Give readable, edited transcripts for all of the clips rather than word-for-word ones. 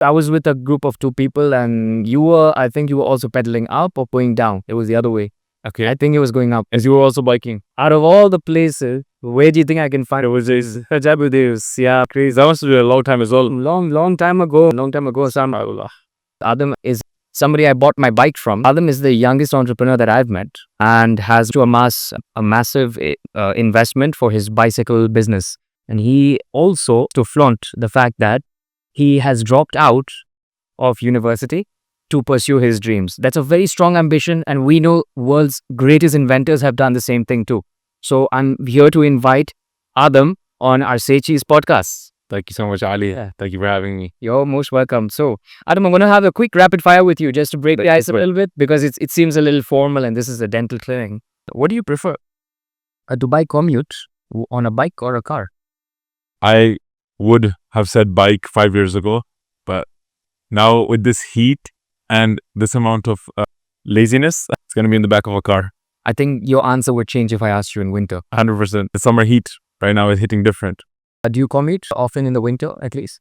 I was with a group of two people, and I think you were also pedaling up or going down. It was the other way. Okay. I think it was going up. As you were also biking. Out of all the places, where do you think I can find it? Was Hajabudevs. Yeah, crazy. That must have been a long time as well. Long time ago. Adam is somebody I bought my bike from. Adam is the youngest entrepreneur that I've met and has to amass a massive investment for his bicycle business. And he also to flaunt the fact that he has dropped out of university to pursue his dreams. That's a very strong ambition, and we know world's greatest inventors have done the same thing too. So I'm here to invite Adam on our Say Cheese podcast. Thank you so much, Ali. Yeah. Thank you for having me. You're most welcome. So, Adam, I'm going to have a quick rapid fire with you just to break the ice a little bit because it seems a little formal and this is a dental clinic. What do you prefer? A Dubai commute on a bike or a car? I would have said bike 5 years ago, but now with this heat and this amount of laziness, it's going to be in the back of a car. I think your answer would change if I asked you in winter. 100%. The summer heat right now is hitting different. Do you commute often in the winter, at least?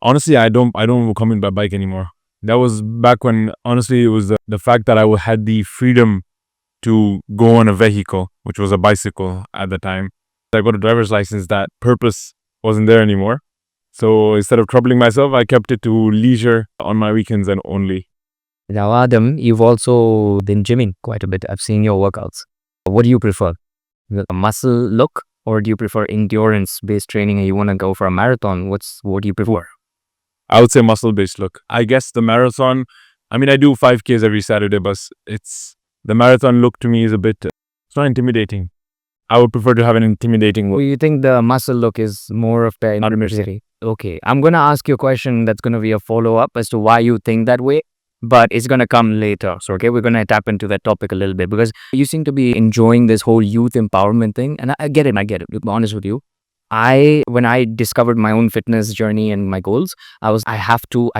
Honestly, I don't commute by bike anymore. That was back when, honestly, it was the fact that I had the freedom to go on a vehicle, which was a bicycle at the time. I got a driver's license, that purpose wasn't there anymore. So instead of troubling myself, I kept it to leisure on my weekends and only. Now, Adam, you've also been gymming quite a bit. I've seen your workouts. What do you prefer? A muscle look, or do you prefer endurance-based training and you want to go for a marathon? What do you prefer? I would say muscle-based look. I guess the marathon, I mean, I do 5Ks every Saturday, but the marathon look to me is it's not intimidating. I would prefer to have an intimidating look. Well, you think the muscle look is more of the necessity? Okay, I'm going to ask you a question that's going to be a follow-up as to why you think that way, but it's going to come later. So, okay, we're going to tap into that topic a little bit because you seem to be enjoying this whole youth empowerment thing. And I get it. To be honest with you. When I discovered my own fitness journey and my goals, I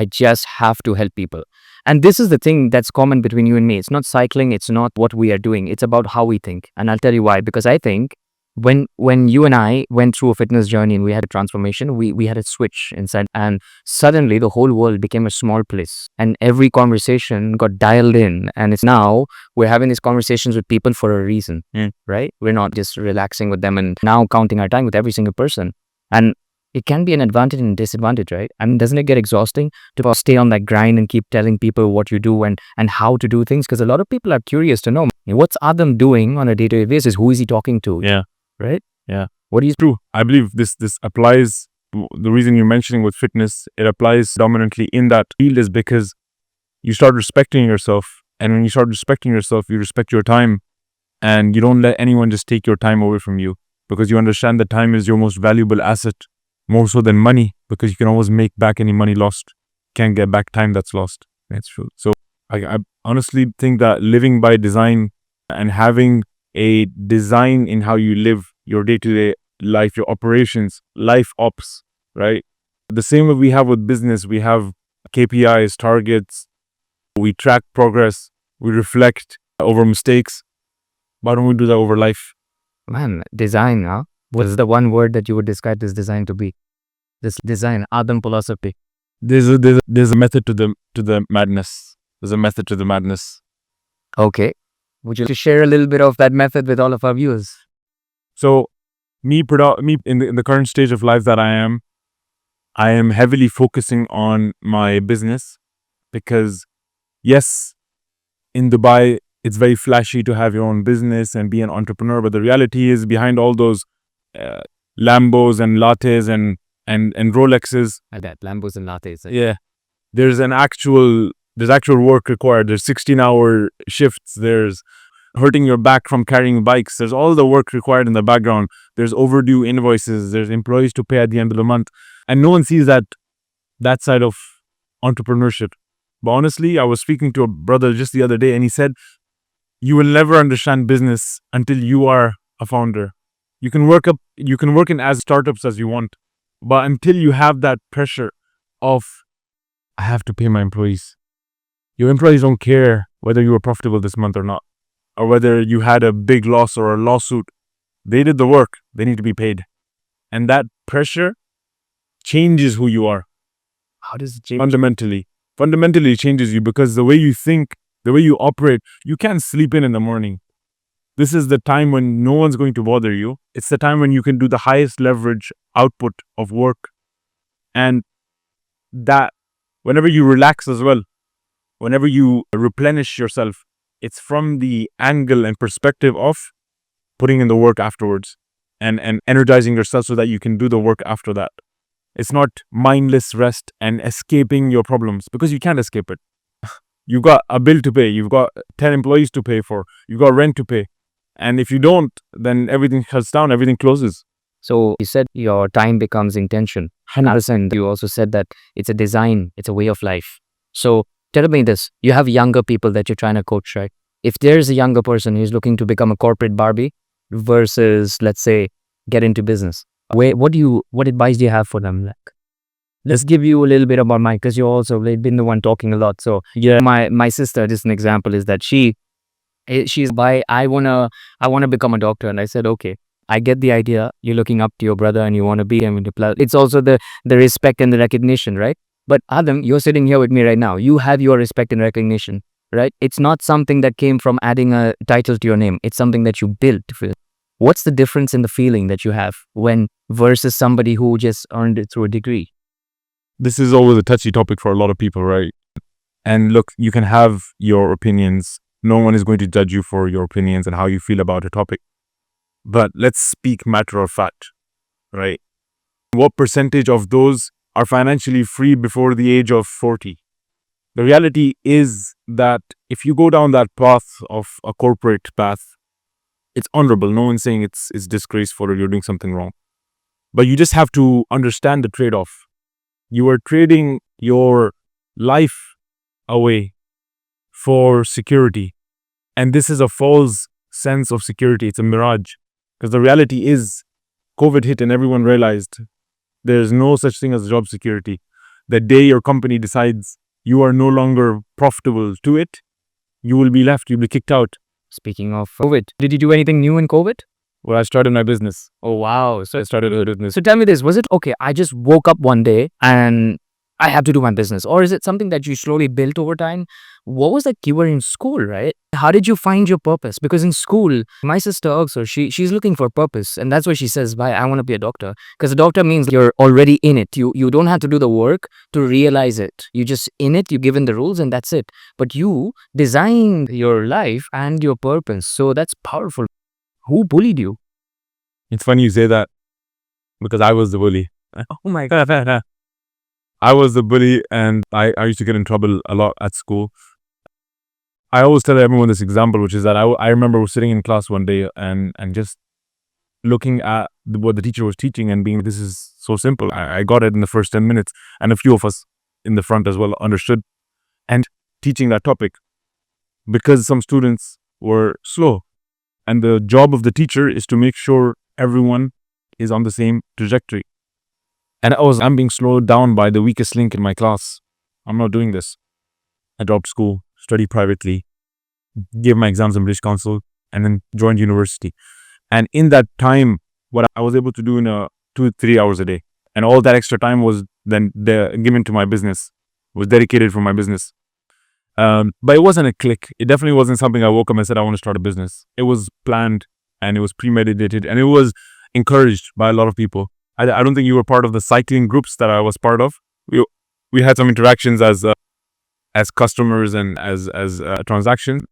just have to help people. And this is the thing that's common between you and me. It's not cycling. It's not what we are doing. It's about how we think. And I'll tell you why. Because I think when you and I went through a fitness journey and we had a transformation, we had a switch inside and suddenly the whole world became a small place and every conversation got dialed in, and it's now we're having these conversations with people for a reason, right? We're not just relaxing with them and now counting our time with every single person. And it can be an advantage and disadvantage, right? I mean, doesn't it get exhausting to stay on that grind and keep telling people what you do and how to do things? Because a lot of people are curious to know, what's Adam doing on a day-to-day basis? Who is he talking to? Yeah. Right? Yeah. What is true? I believe this applies. The reason you're mentioning with fitness, it applies dominantly in that field is because you start respecting yourself. And when you start respecting yourself, you respect your time and you don't let anyone just take your time away from you because you understand that time is your most valuable asset, more so than money, because you can always make back any money lost. Can't get back time that's lost. That's true. So I honestly think that living by design and having a design in how you live your day-to-day life, your operations, life ops, right? The same way we have with business, we have KPIs, targets, we track progress, we reflect over mistakes. Why don't we do that over life? Man, design, huh? What's the one word that you would describe this design to be? This design, Adam philosophy. There's a method to the madness. There's a method to the madness. Okay. Would you share a little bit of that method with all of our viewers? So, me in the current stage of life that I am heavily focusing on my business because, yes, in Dubai, it's very flashy to have your own business and be an entrepreneur. But the reality is behind all those Lambos and lattes and Rolexes. Like that, Lambos and lattes. Yeah. There's actual work required. There's 16-hour shifts. There's hurting your back from carrying bikes. There's all the work required in the background. There's overdue invoices. There's employees to pay at the end of the month. And no one sees that side of entrepreneurship. But honestly, I was speaking to a brother just the other day and he said, you will never understand business until you are a founder. You can work in as startups as you want. But until you have that pressure of, I have to pay my employees. Your employees don't care whether you were profitable this month or not, or whether you had a big loss or a lawsuit. They did the work. They need to be paid. And that pressure changes who you are. How does it change? Fundamentally it changes you, because the way you think, the way you operate, you can't sleep in the morning. This is the time when no one's going to bother you. It's the time when you can do the highest leverage output of work. And that, whenever you relax as well, whenever you replenish yourself, it's from the angle and perspective of putting in the work afterwards, and energizing yourself so that you can do the work after that. It's not mindless rest and escaping your problems, because you can't escape it. You've got a bill to pay, you've got 10 employees to pay for, you've got rent to pay. And if you don't, then everything shuts down, everything closes. So you said your time becomes intention. 100%. You also said that it's a design, it's a way of life. So tell me this, you have younger people that you're trying to coach, right? If there's a younger person who's looking to become a corporate Barbie versus, let's say, get into business, what advice do you have for them? Like, let's give you a little bit about mine, because you're also been the one talking a lot. So yeah, my sister, just an example, is that she's by I wanna become a doctor, and I said, okay, I get the idea. You're looking up to your brother and you want to be him. It's also the respect and the recognition, right? But Adam, you're sitting here with me right now. You have your respect and recognition, right? It's not something that came from adding a title to your name. It's something that you built. What's the difference in the feeling that you have when versus somebody who just earned it through a degree? This is always a touchy topic for a lot of people, right? And look, you can have your opinions. No one is going to judge you for your opinions and how you feel about a topic. But let's speak matter of fact, right? What percentage of those are financially free before the age of 40? The reality is that if you go down that path of a corporate path, it's honorable. No one's saying it's disgraceful or you're doing something wrong. But you just have to understand the trade-off. You are trading your life away for security. And this is a false sense of security. It's a mirage. Because the reality is, COVID hit and everyone realized there's no such thing as job security. The day your company decides you are no longer profitable to it, you will be left, you'll be kicked out. Speaking of COVID, did you do anything new in COVID? Well, I started my business. Oh, wow. So I started a business. So tell me this, was it, okay, I just woke up one day and I have to do my business? Or is it something that you slowly built over time? What was that? You were in school, right? How did you find your purpose? Because in school, my sister also, she's looking for purpose. And that's why she says, "Bye, I want to be a doctor." Because a doctor means you're already in it. You don't have to do the work to realize it. You just in it, you're given the rules and that's it. But you designed your life and your purpose. So that's powerful. Who bullied you? It's funny you say that, because I was the bully. Oh my God. I was the bully, and I used to get in trouble a lot at school. I always tell everyone this example, which is that I remember sitting in class one day and just looking at what the teacher was teaching and being, this is so simple. I got it in the first 10 minutes, and a few of us in the front as well understood, and teaching that topic, because some students were slow. And the job of the teacher is to make sure everyone is on the same trajectory. And I'm being slowed down by the weakest link in my class. I'm not doing this. I dropped school, studied privately, gave my exams in British Council, and then joined university. And in that time, what I was able to do in 2-3 hours a day, and all that extra time was then given to my business, was dedicated for my business. But it wasn't a click. It definitely wasn't something I woke up and said, I want to start a business. It was planned, and it was premeditated, and it was encouraged by a lot of people. I don't think you were part of the cycling groups that I was part of. We had some interactions as customers and as transactions.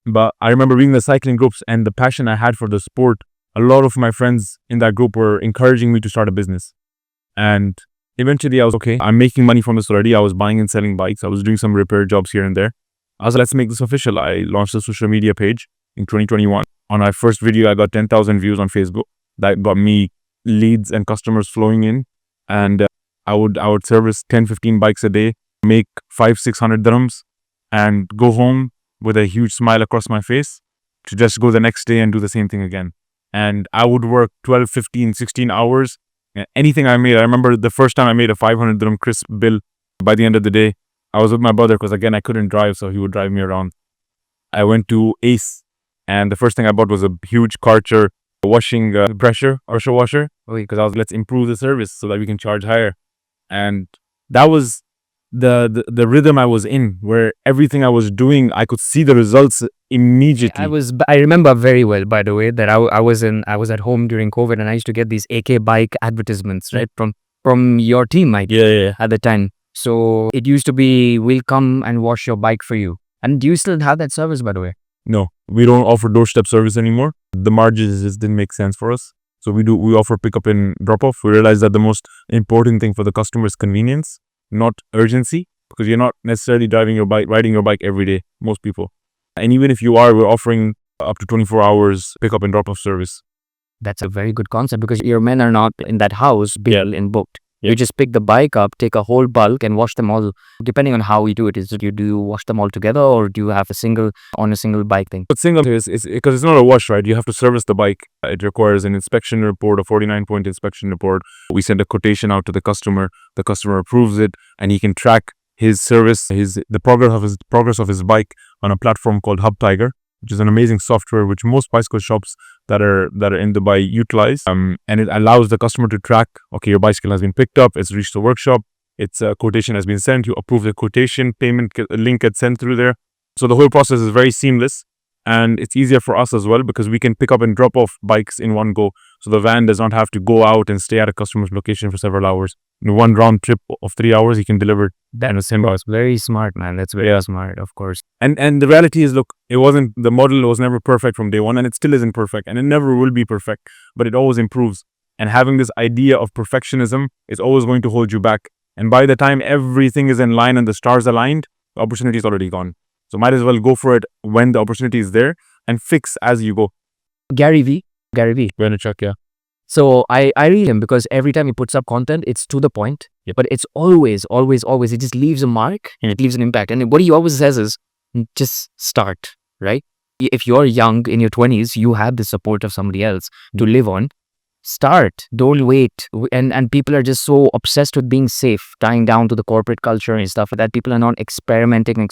But I remember being in the cycling groups, and the passion I had for the sport, a lot of my friends in that group were encouraging me to start a business. And eventually I was, okay, I'm making money from this already. I was buying and selling bikes. I was doing some repair jobs here and there. I was like, let's make this official. I launched a social media page in 2021. On my first video, I got 10,000 views on Facebook. That got me leads and customers flowing in. And I would service 10-15 bikes a day, make 500-600 dirhams, and go home with a huge smile across my face to just go the next day and do the same thing again. And I would work 12, 15, 16 hours. Anything I made, I remember the first time I made a 500 dirham crisp bill. By the end of the day, I was with my brother because again, I couldn't drive, so he would drive me around. I went to Ace, and the first thing I bought was a huge Karcher washing pressure washer, because I was, let's improve the service so that we can charge higher. And that was the rhythm I was in, where everything I was doing, I could see the results immediately. I remember very well, by the way, that I was at home during COVID, and I used to get these AK bike advertisements, right, from your team, Yeah. at the time. So it used to be, we'll come and wash your bike for you. And do you still have that service, by the way? No, we don't offer doorstep service anymore. The margins just didn't make sense for us. So we offer pickup and drop off. We realize that the most important thing for the customer is convenience, not urgency, because you're not necessarily riding your bike every day, most people. And even if you are, we're offering up to 24 hours pickup and drop off service. That's a very good concept, because your men are not in that house built and booked. Yeah. You just pick the bike up, take a whole bulk, and wash them all. Depending on how you do it, do you wash them all together, or do you have a single bike thing? But single is because it's not a wash, right? You have to service the bike. It requires an inspection report, a 49-point inspection report. We send a quotation out to the customer. The customer approves it, and he can track his service, the progress of his bike on a platform called Hub Tiger, which is an amazing software which most bicycle shops that are in Dubai utilize. And it allows the customer to track, okay, your bicycle has been picked up, it's reached the workshop, its quotation has been sent, you approve the quotation, payment link gets sent through there. So the whole process is very seamless, and it's easier for us as well, because we can pick up and drop off bikes in one go. So the van does not have to go out and stay at a customer's location for several hours. In one round trip of 3 hours, he can deliver that in the same hours. Very smart, man. That's very smart, of course. And the reality is, look, the model was never perfect from day one, and it still isn't perfect, and it never will be perfect, but it always improves. And having this idea of perfectionism is always going to hold you back. And by the time everything is in line and the stars aligned, the opportunity is already gone. So might as well go for it when the opportunity is there and fix as you go. Gary V. Vaynerchuk, yeah. So I read him, because every time he puts up content, it's to the point, but it's always, it just leaves a mark and it leaves an impact. And what he always says is, just start, right? If you're young in your 20s, you have the support of somebody else to live on. Start, don't wait. And people are just so obsessed with being safe, tying down to the corporate culture and stuff, that people are not experimenting,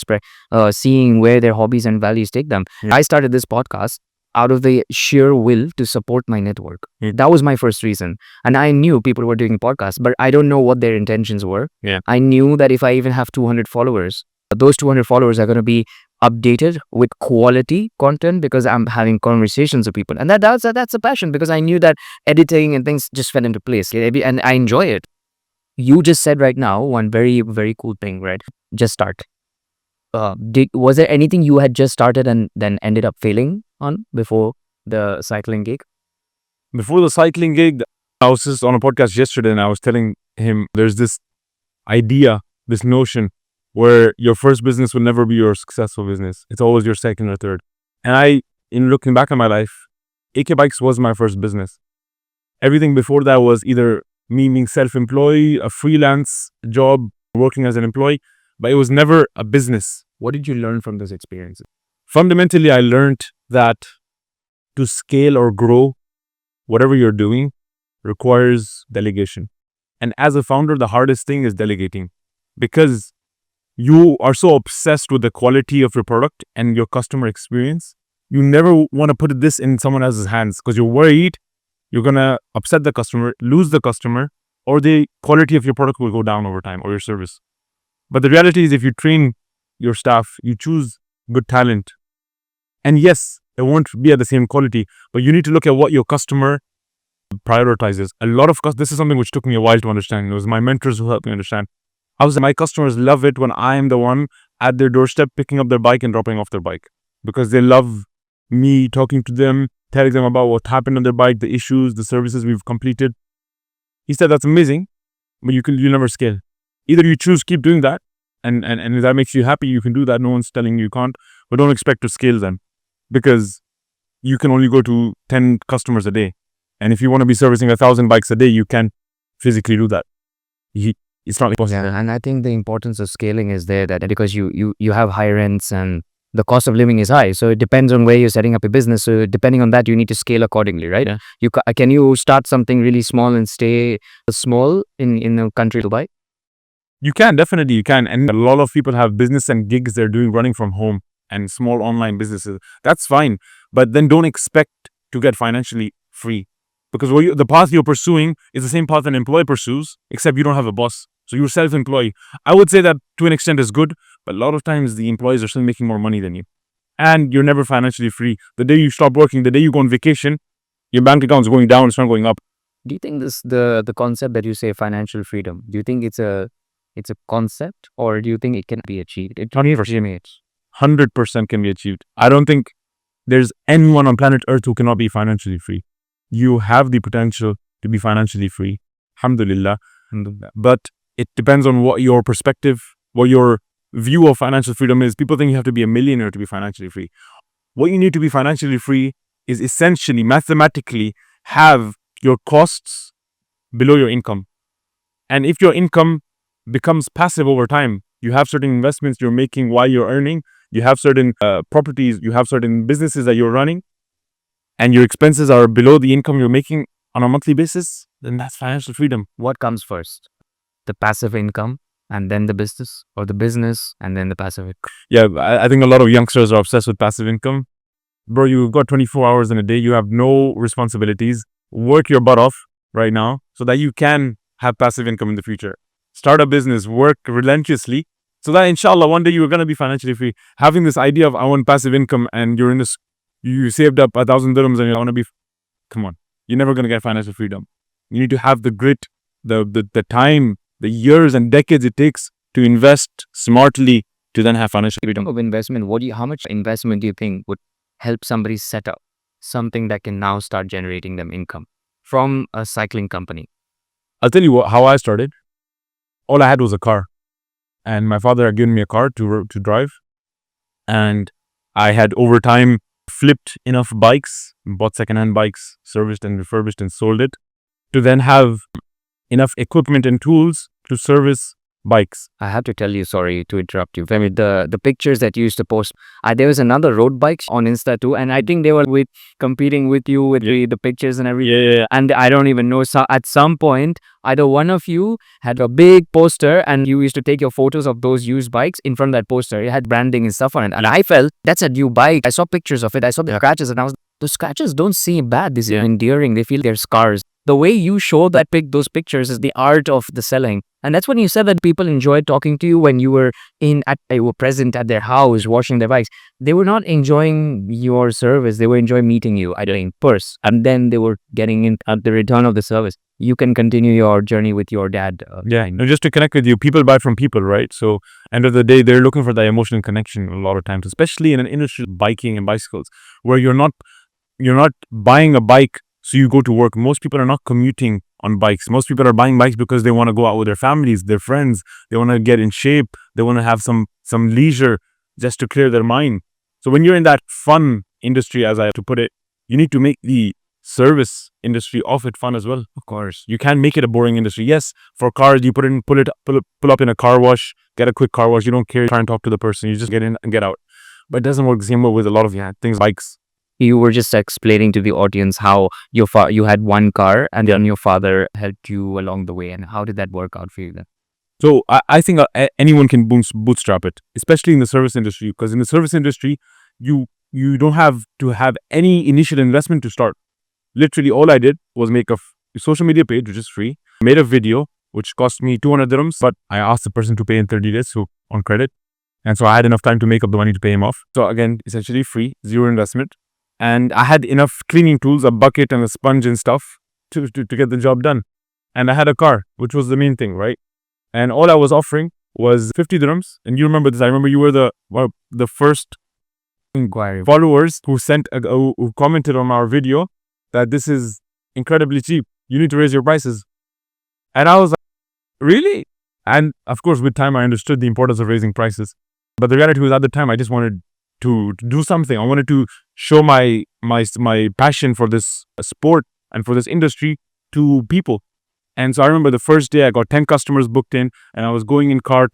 seeing where their hobbies and values take them. I started this podcast out of the sheer will to support my network. That was my first reason. And I knew people were doing podcasts, but I don't know what their intentions were. I knew that if I even have 200 followers, those 200 followers are going to be updated with quality content, because I'm having conversations with people. And that's a passion, because I knew that editing and things just fell into place, and I enjoy it. You just said right now one very, very cool thing, right? Just start. Was there anything you had just started and then ended up failing on before the cycling gig? Before the cycling gig, I was just on a podcast yesterday, and I was telling him there's this idea, this notion, where your first business will never be your successful business. It's always your second or third. And in looking back on my life, AK Bikes was my first business. Everything before that was either me being self-employed, a freelance job, working as an employee, but it was never a business. What did you learn from those experiences? Fundamentally, I learned that to scale or grow whatever you're doing requires delegation. And as a founder, the hardest thing is delegating, because you are so obsessed with the quality of your product and your customer experience. You never want to put this in someone else's hands, because you're worried you're going to upset the customer, lose the customer, or the quality of your product will go down over time, or your service. But the reality is, if you train your staff, you choose good talent, and yes, it won't be at the same quality, but you need to look at what your customer prioritizes. This is something which took me a while to understand. It was my mentors who helped me understand. My customers love it when I am the one at their doorstep picking up their bike and dropping off their bike, because they love me talking to them, telling them about what happened on their bike, the issues, the services we've completed. He said, that's amazing, but you never scale. Either you choose keep doing that, and if that makes you happy, you can do that. No one's telling you can't, but don't expect to scale them, because you can only go to 10 customers a day. And if you want to be servicing 1,000 bikes a day, you can physically do that. It's not possible. Yeah, and I think the importance of scaling is there, that because you have high rents and the cost of living is high. So it depends on where you're setting up a business. So depending on that, you need to scale accordingly, right? Yeah. Can you start something really small and stay small in a country to buy? You can, definitely you can. And a lot of people have business and gigs they're doing running from home and small online businesses. That's fine. But then don't expect to get financially free, because the path you're pursuing is the same path an employee pursues, except you don't have a boss. So you're self-employed. I would say that to an extent is good, but a lot of times the employees are still making more money than you. And you're never financially free. The day you stop working, the day you go on vacation, your bank account's going down, it's not going up. Do you think the concept that you say financial freedom, do you think it's a concept, or do you think it can be achieved? It 100% can be achieved. I don't think there's anyone on planet Earth who cannot be financially free. You have the potential to be financially free. Alhamdulillah. But it depends on what your perspective, what your view of financial freedom is. People think you have to be a millionaire to be financially free. What you need to be financially free is essentially, mathematically, have your costs below your income. And if your income becomes passive over time, you have certain investments you're making while you're earning, you have certain properties, you have certain businesses that you're running, and your expenses are below the income you're making on a monthly basis, then that's financial freedom. What comes first? The passive income and then the business, or the business and then the passive income? Yeah, I think a lot of youngsters are obsessed with passive income. Bro, you've got 24 hours in a day, you have no responsibilities. Work your butt off right now so that you can have passive income in the future. Start a business, work relentlessly so that inshallah one day you're going to be financially free. Having this idea of I want passive income and you're in this, you saved up 1,000 dirhams and you want to be, come on, you're never going to get financial freedom. You need to have the grit, the time, the years and decades it takes to invest smartly to then have financial freedom. Of investment, how much investment do you think would help somebody set up something that can now start generating them income from a cycling company? I'll tell you how I started. All I had was a car, and my father had given me a car to drive, and I had over time flipped enough bikes, bought secondhand bikes, serviced and refurbished and sold it, to then have enough equipment and tools to service bikes. I have to tell you, sorry to interrupt you, Femi, the pictures that you used to post, there was another road bike on Insta too, and I think they were competing with you with the pictures and everything. Yeah. And I don't even know, so at some point, either one of you had a big poster and you used to take your photos of those used bikes in front of that poster. It had branding and stuff on it. And I felt, that's a new bike. I saw pictures of it. I saw the scratches and I was, those scratches don't seem bad. This is endearing. They feel they're scars. The way you show those pictures is the art of the selling. And that's when you said that people enjoyed talking to you when you were present at their house, washing their bikes. They were not enjoying your service. They were enjoying meeting you either in person, and then they were getting in at the return of the service. You can continue your journey with your dad. Just to connect with you, people buy from people, right? So end of the day, they're looking for that emotional connection a lot of times, especially in an industry like biking and bicycles, where you're not buying a bike so you go to work. Most people are not commuting on bikes. Most people are buying bikes because they want to go out with their families, their friends. They want to get in shape. They want to have some leisure just to clear their mind. So when you're in that fun industry, as I have to put it, you need to make the service industry of it fun as well. Of course, you can't make it a boring industry. Yes, for cars, you pull up in a car wash, get a quick car wash. You don't care, try and talk to the person. You just get in and get out. But it doesn't work the same way with a lot of things, bikes. You were just explaining to the audience how you had one car and then your father helped you along the way, and how did that work out for you then? So I think anyone can bootstrap it, especially in the service industry, because in the service industry, you don't have to have any initial investment to start. Literally, all I did was make a social media page, which is free, made a video, which cost me 200 dirhams, but I asked the person to pay in 30 days, so on credit. And so I had enough time to make up the money to pay him off. So again, essentially free, zero investment. And I had enough cleaning tools, a bucket and a sponge and stuff to get the job done. And I had a car, which was the main thing, right? And all I was offering was 50 dirhams. And you remember this. I remember you were the first Inquiry followers who who commented on our video that this is incredibly cheap. You need to raise your prices. And I was like, really? And of course, with time, I understood the importance of raising prices. But the reality was, at the time, I just wanted to do something. I wanted to show my passion for this sport and for this industry to people. And so I remember the first day I got 10 customers booked in, and I was going in car,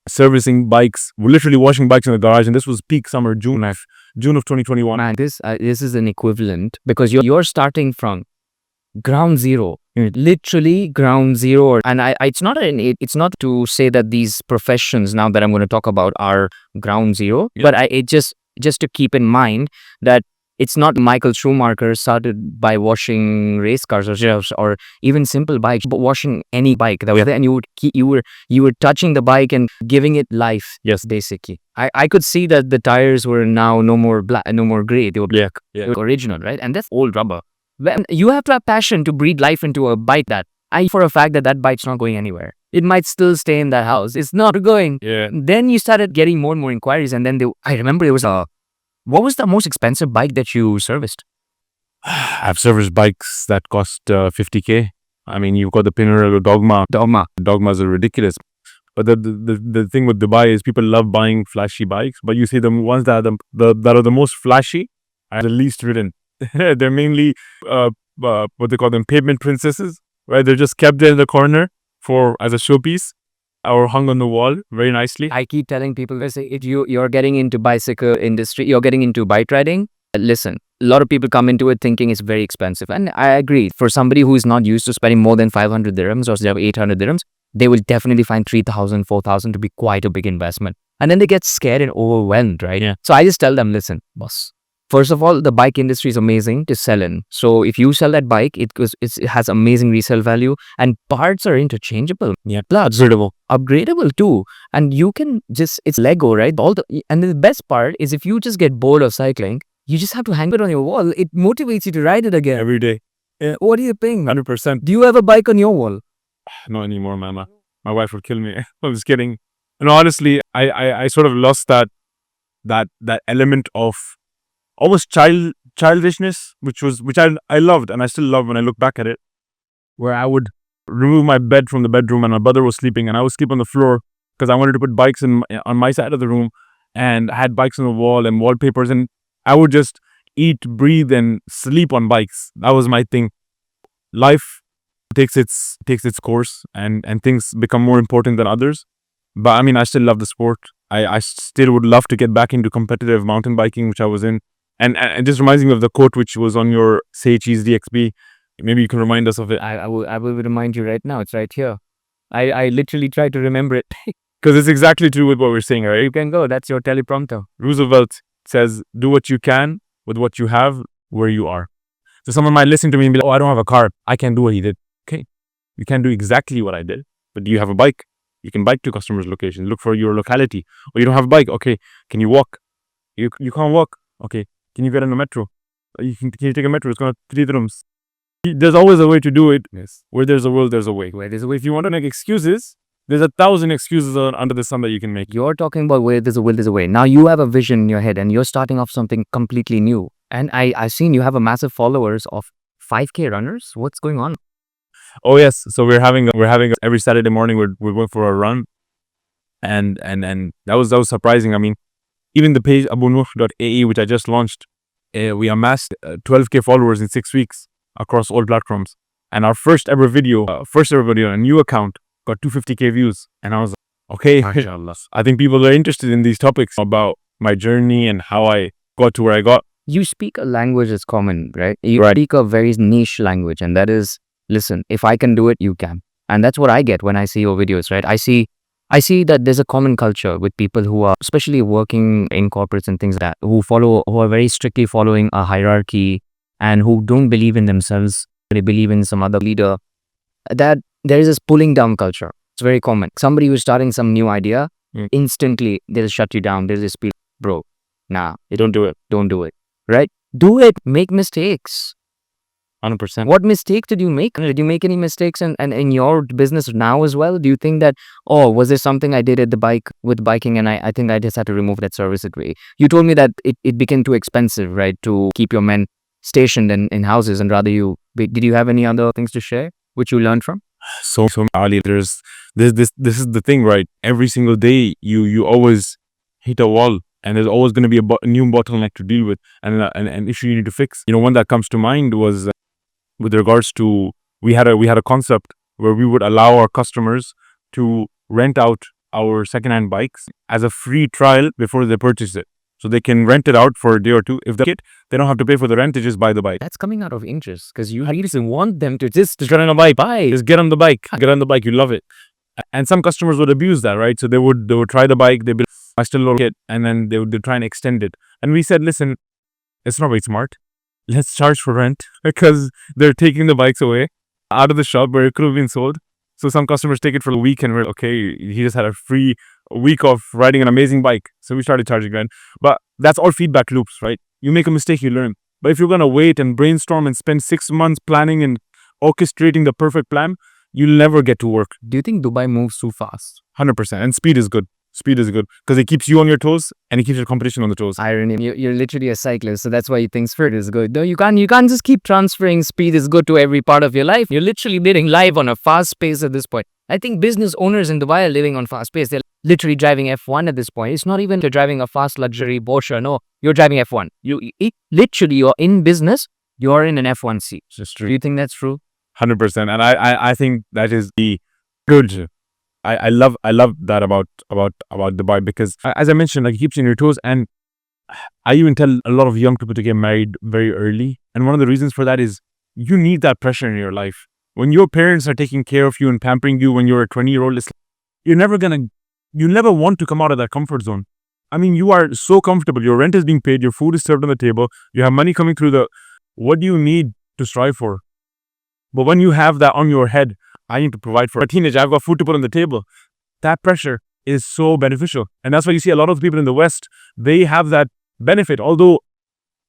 servicing bikes, literally washing bikes in the garage. And this was peak summer, June of 2021. Man, this is an equivalent, because you're starting from ground zero, literally ground zero. And it's not to say that these professions now that I'm going to talk about are ground zero, but it just to keep in mind that It's not Michael Schumacher started by washing race cars or even simple bikes, but washing any bike that was there, and you were touching the bike and giving it life. Yes, basically. I could see that the tires were now no more black, no more gray. They were black. Yeah. They were original, right? And that's old rubber. When you have to have passion to breathe life into a bike that I for a fact that bike's not going anywhere. It might still stay in that house. It's not going. Yeah. Then you started getting more and more inquiries, and then I remember there was a. What was the most expensive bike that you serviced? I've serviced bikes that cost 50K. I mean, you've got the Pinarello Dogma. Dogmas are ridiculous. But the thing with Dubai is people love buying flashy bikes, but you see the ones that are that are the most flashy are the least ridden. They're mainly what they call them, pavement princesses, right? They're just kept there in the corner as a showpiece or hung on the wall very nicely. I keep telling people, they say, if you're getting into bicycle industry, you're getting into bike riding. Listen, a lot of people come into it thinking it's very expensive, and I agree. For somebody who is not used to spending more than 500 dirhams or 800 dirhams, they will definitely find 3,000, 4,000 to be quite a big investment, and then they get scared and overwhelmed, right? Yeah. So I just tell them, listen, boss. First of all, the bike industry is amazing to sell in. So if you sell that bike, it has amazing resale value, and parts are interchangeable. Yeah. Upgradable too. And you can it's Lego, right? And the best part is if you just get bored of cycling, you just have to hang it on your wall. It motivates you to ride it again. Every day. What do you think? 100%. Do you have a bike on your wall? Not anymore, mama. My wife would kill me. I'm just kidding. No, honestly, I sort of lost that element of almost childishness, which I loved and I still love when I look back at it, where I would remove my bed from the bedroom and my brother was sleeping and I would sleep on the floor because I wanted to put bikes on my side of the room, and I had bikes on the wall and wallpapers, and I would just eat, breathe, and sleep on bikes. That was my thing. Life takes its course and things become more important than others. But I mean, I still love the sport. I still would love to get back into competitive mountain biking, which I was in. And it just reminds me of the quote which was on your Say Cheese DXB. Maybe you can remind us of it. I will remind you right now. It's right here. I literally try to remember it. Because it's exactly true with what we're saying, right? You can go. That's your teleprompter. Roosevelt says, do what you can with what you have where you are. So someone might listen to me and be like, oh, I don't have a car. I can't do what he did. Okay. You can't do exactly what I did. But do you have a bike? You can bike to customers' locations. Look for your locality. Or you don't have a bike. Okay. Can you walk? You can't walk. Okay. Can you get on a metro? Can you take a metro? It's going to 3 dirhams. There's always a way to do it. Yes. Where there's a will, there's a way. Where there's a way. If you want to make excuses, there's 1,000 excuses under the sun that you can make. You're talking about where there's a will, there's a way. Now you have a vision in your head and you're starting off something completely new. And I've seen you have a massive followers of 5K runners. What's going on? Oh yes. So we're having every Saturday morning we're going for a run. And that was surprising. I mean, even the page abunuh.ae, which I just launched, we amassed 12K followers in 6 weeks across all platforms. And our first ever video, a new account, got 250K views. And I was like, okay, MashaAllah. I think people are interested in these topics about my journey and how I got to where I got. You speak a language that's common, right? You speak a very niche language, and that is, listen, if I can do it, you can. And that's what I get when I see your videos, right? I see that there's a common culture with people who are especially working in corporates and things like that, who are very strictly following a hierarchy and who don't believe in themselves. They believe in some other leader. That there is this pulling down culture. It's very common. Somebody who's starting some new idea, instantly they'll shut you down. They'll just be, bro, nah, You don't do it. don't do it, right? Do it. Make mistakes. 100%. What mistakes did you make? Did you make any mistakes in your business now as well? Do you think that, oh, was there something I did at with biking and I think I just had to remove that service that way? You told me that it became too expensive, right, to keep your men stationed in houses, and rather did you have any other things to share which you learned from? So Ali, this is the thing, right? Every single day you always hit a wall, and there's always going to be a new bottleneck to deal with and an issue you need to fix. You know, one that comes to mind was with regards to we had a concept where we would allow our customers to rent out our secondhand bikes as a free trial before they purchase it. So they can rent it out for a day or two. If they like it, they don't have to pay for the rent, they just buy the bike. That's coming out of interest because you just want them to just get on a bike. Just get on the bike. Get on the bike. You love it. And some customers would abuse that, right? So they would try the bike. They'd be like, I still like it. And then they'd try and extend it. And we said, listen, It's not very smart. Let's charge for rent because they're taking the bikes away out of the shop where it could have been sold. So some customers take it for a week and we're okay, he just had a free week of riding an amazing bike. So we started charging rent. But that's all feedback loops, right? You make a mistake, you learn. But if you're going to wait and brainstorm and spend 6 months planning and orchestrating the perfect plan, you'll never get to work. Do you think Dubai moves too fast? 100%. And speed is good. Speed is good because it keeps you on your toes and it keeps your competition on the toes. Irony. You're literally a cyclist, so that's why you think speed is good. No, you can't just keep transferring speed is good to every part of your life. You're literally living life on a fast pace at this point. I think business owners in Dubai are living on fast pace. They're literally driving F1 at this point. It's not even you're driving a fast luxury Porsche. No, you're driving F1. Literally, you're in business. You're in an F1 seat. It's true. Do you think that's true? 100%. And I think that is the good. I love that about Dubai because as I mentioned, like it keeps you on your toes. And I even tell a lot of young people to get married very early. And one of the reasons for that is you need that pressure in your life. When your parents are taking care of you and pampering you when you're a 20-year-old, you never want to come out of that comfort zone. I mean, you are so comfortable. Your rent is being paid. Your food is served on the table. You have money coming through what do you need to strive for? But when you have that on your head, I need to provide for a teenager. I've got food to put on the table. That pressure is so beneficial. And that's why you see a lot of the people in the West, they have that benefit. Although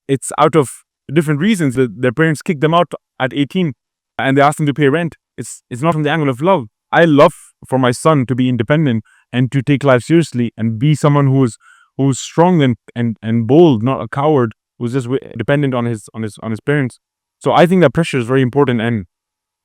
it's out of different reasons. Their parents kicked them out at 18 and they asked them to pay rent. It's not from the angle of love. I love for my son to be independent and to take life seriously and be someone who's strong and bold, not a coward, who's just dependent on his parents. So I think that pressure is very important and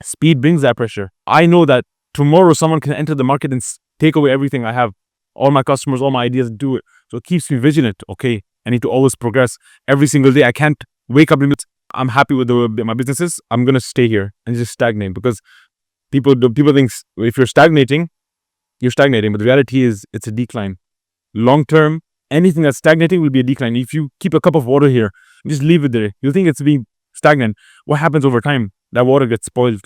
speed brings that pressure. I know that tomorrow someone can enter the market and take away everything I have, all my customers, all my ideas, do it. So it keeps me vigilant. Okay, I need to always progress every single day. I can't wake up and I'm happy with my businesses. I'm gonna stay here and just stagnate because people think if you're stagnating, you're stagnating. But the reality is it's a decline. Long term, anything that's stagnating will be a decline. If you keep a cup of water here, just leave it there. You'll think it's being stagnant. What happens over time? That water gets spoiled.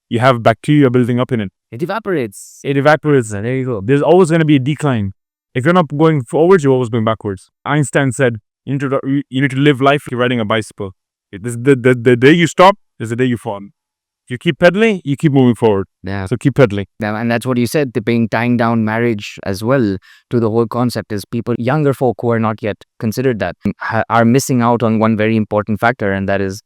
You have bacteria building up in it. It evaporates. And there you go. There's always going to be a decline. If you're not going forwards, you're always going backwards. Einstein said, you need to live life like you're riding a bicycle. The day you stop is the day you fall. If you keep pedaling, you keep moving forward. Yeah. So keep pedaling. Yeah, and that's what you said, tying down marriage as well to the whole concept is younger folk who are not yet considered that are missing out on one very important factor, and that is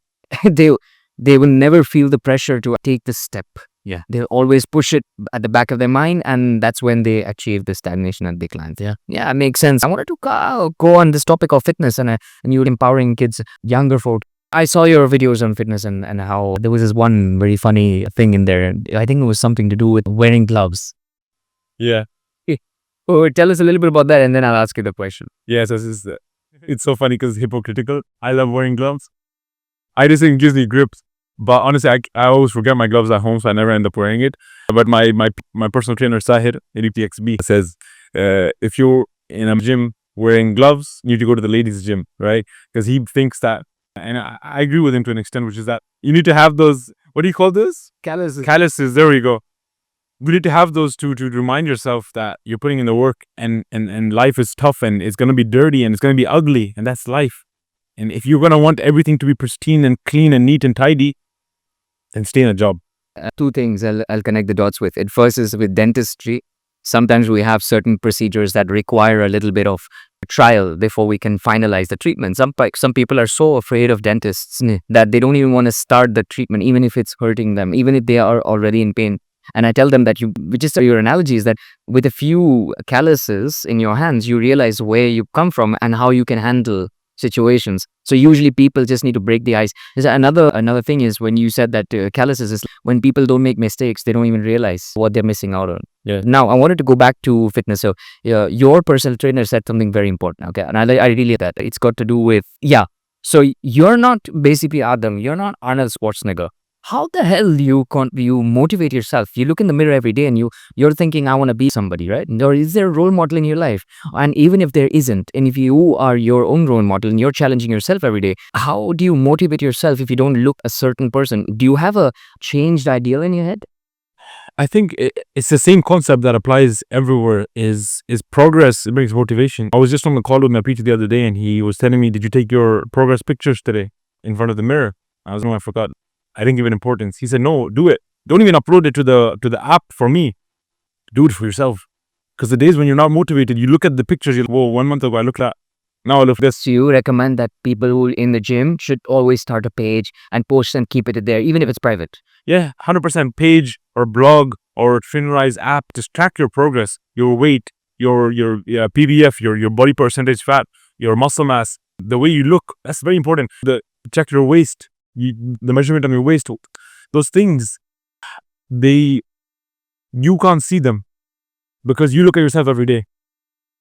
they will never feel the pressure to take the step. Yeah. They'll always push it at the back of their mind, and that's when they achieve the stagnation and declines. Yeah. Yeah, it makes sense. I wanted to go on this topic of fitness and you empowering kids, younger folk. I saw your videos on fitness and how there was this one very funny thing in there. I think it was something to do with wearing gloves. Yeah. Oh, tell us a little bit about that, and then I'll ask you the question. Yes, it's so funny because it's hypocritical. I love wearing gloves. I just think it gives me grips. But honestly, I always forget my gloves at home, so I never end up wearing it. But my personal trainer, Sahir, ADPXB, says if you're in a gym wearing gloves, you need to go to the ladies' gym, right? Because he thinks that, and I agree with him to an extent, which is that you need to have those, what do you call this? Calluses, there we go. We need to have those to remind yourself that you're putting in the work and life is tough and it's going to be dirty and it's going to be ugly, and that's life. And if you're going to want everything to be pristine and clean and neat and tidy, then stay in a job. Two things I'll connect the dots with. It first is with dentistry. Sometimes we have certain procedures that require a little bit of trial before we can finalize the treatment. Some people are so afraid of dentists that they don't even want to start the treatment, even if it's hurting them, even if they are already in pain. And I tell them that which is your analogy, is that with a few calluses in your hands, you realize where you come from and how you can handle situations. So usually people just need to break the ice. Another thing is when you said that calluses is when people don't make mistakes, they don't even realize what they're missing out on. Yeah. Now I wanted to go back to fitness. So your personal trainer said something very important. Okay, and I really like that. It's got to do with So you're not basically Adam. You're not Arnold Schwarzenegger. How the hell do you motivate yourself? You look in the mirror every day and you're thinking, I want to be somebody, right? Or is there a role model in your life? And even if there isn't, and if you are your own role model and you're challenging yourself every day, how do you motivate yourself if you don't look a certain person? Do you have a changed ideal in your head? I think it's the same concept that applies everywhere. Is progress? It brings motivation. I was just on the call with my PT the other day, and he was telling me, "Did you take your progress pictures today in front of the mirror?" I was, no, I forgot. I didn't give it importance. He said, "No, do it. Don't even upload it to the app for me. Do it for yourself." Because the days when you're not motivated, you look at the pictures. You're like, whoa, 1 month ago I looked at. Now I look at this. So you recommend that people who in the gym should always start a page and post and keep it there, even if it's private. Yeah, 100% page or blog or Trainerize app. Just track your progress, your weight, your PBF, your body percentage fat, your muscle mass, the way you look. That's very important. Check your waist, the measurement on your waist. Those things, you can't see them because you look at yourself every day.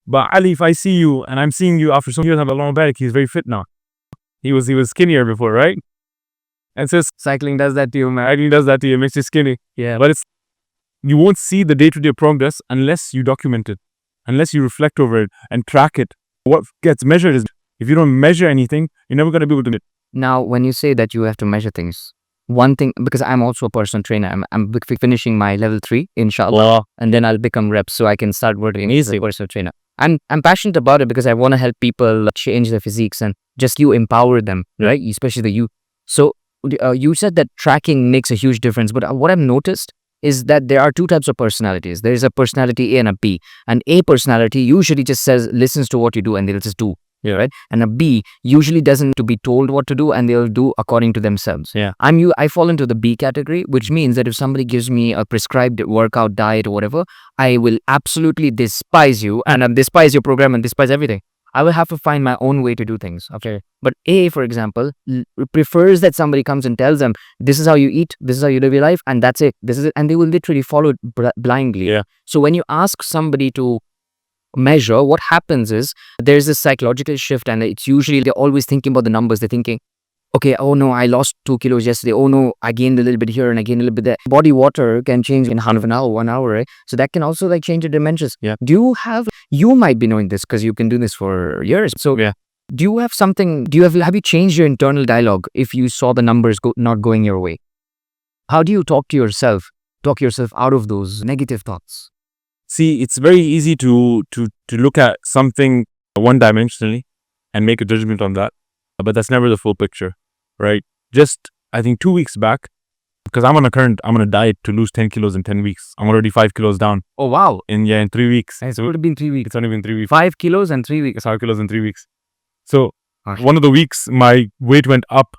But Ali, if I see you and I'm seeing you after some years have a long back, he's very fit now. He was skinnier before, right? And so Cycling does that to you, man. cycling does that to you, makes you skinny. Yeah. But you won't see the day-to-day progress unless you document it, unless you reflect over it and track it. What gets measured is, if you don't measure anything, you're never going to be able to do it. Now, when you say that you have to measure things, one thing, because I'm also a personal trainer, I'm finishing my level 3, inshallah, and then I'll become rep so I can start working as a personal trainer. I'm passionate about it because I want to help people change their physiques and just you empower them, right? Especially the youth. So you said that tracking makes a huge difference, but what I've noticed is that there are two types of personalities. There is a personality A and a B. An A personality usually just listens to what you do and they'll just do. Yeah, right. And a B usually doesn't to be told what to do and they'll do according to themselves. Yeah. I fall into the B category, which means that if somebody gives me a prescribed workout diet or whatever, I will absolutely despise you and despise your program and despise everything. I will have to find my own way to do things. Okay. But A, for example, prefers that somebody comes and tells them, this is how you eat, this is how you live your life, and that's it. This is it. And they will literally follow it blindly. Yeah. So when you ask somebody to measure, what happens is there's this psychological shift, and it's usually they're always thinking about the numbers. They're thinking, okay, oh no, I lost 2 kilos yesterday. Oh no, I gained a little bit here and I gained a little bit there. Body water can change in half an hour, 1 hour, right? So that can also like change the dimensions. Yeah. You might be knowing this because you can do this for years. So yeah. Do you have something, have you changed your internal dialogue if you saw the numbers not going your way? How do you talk yourself out of those negative thoughts? See, it's very easy to look at something one-dimensionally and make a judgment on that, but that's never the full picture, right? Just, I think 2 weeks back, because I'm on a diet to lose 10 kilos in 10 weeks. I'm already 5 kilos down. Oh, wow. In 3 weeks. It would have been 3 weeks. It's only been 3 weeks. 5 kilos and 3 weeks. 5 kilos in 3 weeks. So, one of the weeks, my weight went up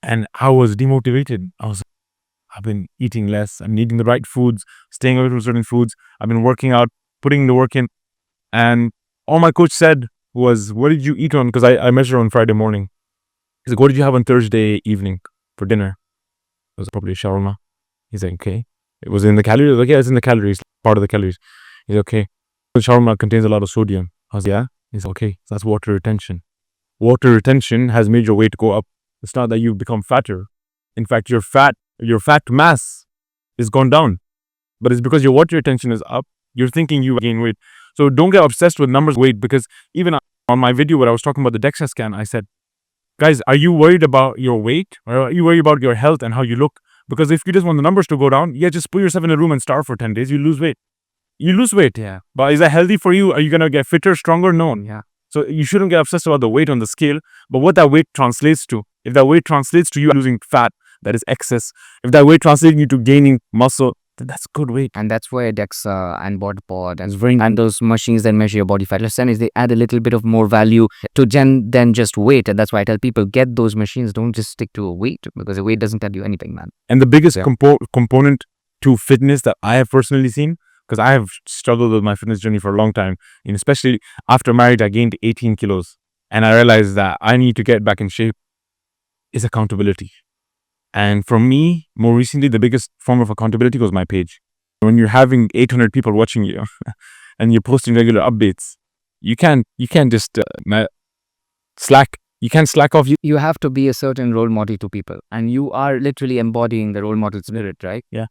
and I was demotivated. I've been eating less. I'm eating the right foods, staying away from certain foods. I've been working out, putting the work in. And all my coach said was, what did you eat on? Because I measure on Friday morning. He's like, what did you have on Thursday evening for dinner? It was probably shawarma. He's like, okay. It was in the calories? I was like, yeah, it's in the calories, part of the calories. He's like, okay. Shawarma contains a lot of sodium. I was like, yeah. He's like, okay, so that's water retention. Water retention has made your weight go up. It's not that you've become fatter. In fact, your fat mass is gone down. But it's because your water retention is up. You're thinking you gain weight. So don't get obsessed with numbers weight, because even on my video where I was talking about the DEXA scan, I said, guys, are you worried about your weight or are you worried about your health and how you look? Because if you just want the numbers to go down, just put yourself in a room and starve for 10 days. You lose weight. Yeah. But is that healthy for you? Are you going to get fitter, stronger? No. Yeah. So you shouldn't get obsessed about the weight on the scale, but what that weight translates to. If that weight translates to you losing fat, that is excess. If that weight translates you to gaining muscle, then that's good weight. And that's where DEXA and BodyPod and those machines that measure your body fat percentage, they add a little bit of more value to than just weight. And that's why I tell people, get those machines. Don't just stick to a weight, because a weight doesn't tell you anything, man. And the biggest component to fitness that I have personally seen, because I have struggled with my fitness journey for a long time, and especially after marriage, I gained 18 kilos. And I realized that I need to get back in shape, is accountability. And for me, more recently, the biggest form of accountability was my page. When you're having 800 people watching you and you're posting regular updates, you can't just slack. You can't slack off. You have to be a certain role model to people, and you are literally embodying the role model spirit, right? Yeah.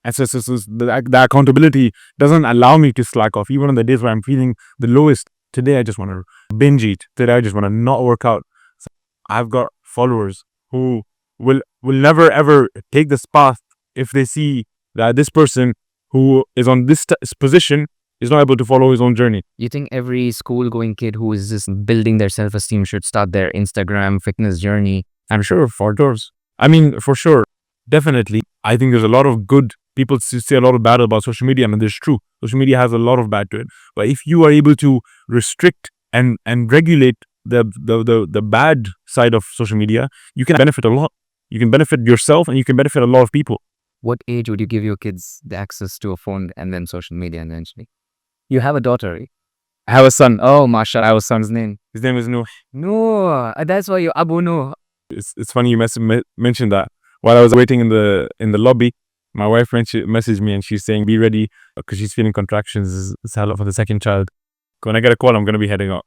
And so the accountability doesn't allow me to slack off. Even on the days where I'm feeling the lowest, today I just want to binge eat. Today I just want to not work out. So I've got followers who will never ever take this path if they see that this person who is on this position is not able to follow his own journey. You think every school-going kid who is just building their self-esteem should start their Instagram fitness journey? I'm sure for doors. I mean, for sure, definitely. I think there's a lot of good people say a lot of bad about social media, and there's true. Social media has a lot of bad to it. But if you are able to restrict and regulate the bad side of social media, you can benefit a lot. You can benefit yourself and you can benefit a lot of people. What age would you give your kids the access to a phone and then social media eventually? You have a daughter, right? I have a son. Oh, mashallah, I was son's name. His name is Nuh. No, that's why you Abu No. It's funny you mentioned that. While I was waiting in the lobby, my wife messaged me and she's saying, be ready because she's feeling contractions for the second child. When I get a call, I'm going to be heading out.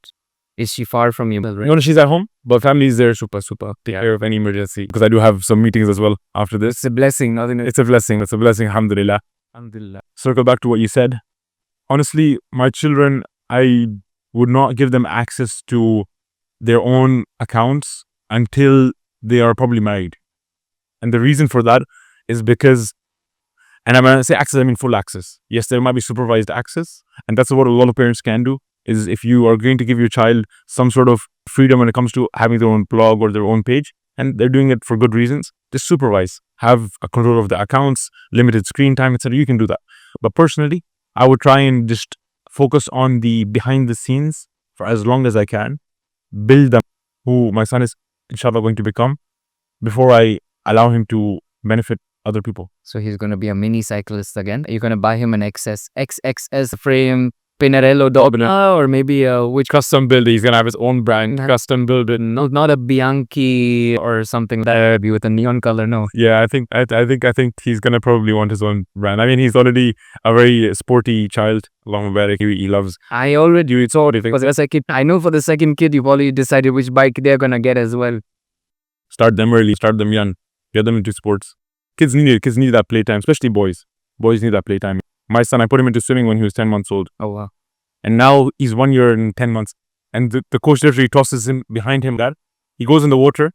Is she far from you? Right? No, she's at home, but family is there super. Take care of any emergency because I do have some meetings as well after this. It's a blessing, nothing. It's a blessing. It's a blessing, alhamdulillah. Alhamdulillah. Circle back to what you said. Honestly, my children, I would not give them access to their own accounts until they are probably married. And the reason for that is because, and I'm going to say access, I mean full access. Yes, there might be supervised access. And that's what a lot of parents can do, is if you are going to give your child some sort of freedom when it comes to having their own blog or their own page, and they're doing it for good reasons, just supervise. Have a control of the accounts, limited screen time, etc. You can do that. But personally, I would try and just focus on the behind the scenes for as long as I can, build them who my son is inshallah going to become before I allow him to benefit other people. So he's going to be a mini cyclist again. You're going to buy him an XXS frame Pinarello Dobna, or maybe which custom build. He's going to have his own brand, custom build it. No, not a Bianchi or something that be with a neon color. No. Yeah, I think he's going to probably want his own brand. I mean, he's already a very sporty child. Along with he loves. I already saw it because as a kid, I know for the second kid, you've already decided which bike they're going to get as well. Start them early. Start them young. Get them into sports. Kids need it. Kids need that playtime, especially boys. Boys need that playtime. My son, I put him into swimming when he was 10 months old. Oh, wow. And now he's 1 year and 10 months. And the coach literally tosses him behind him. He goes in the water,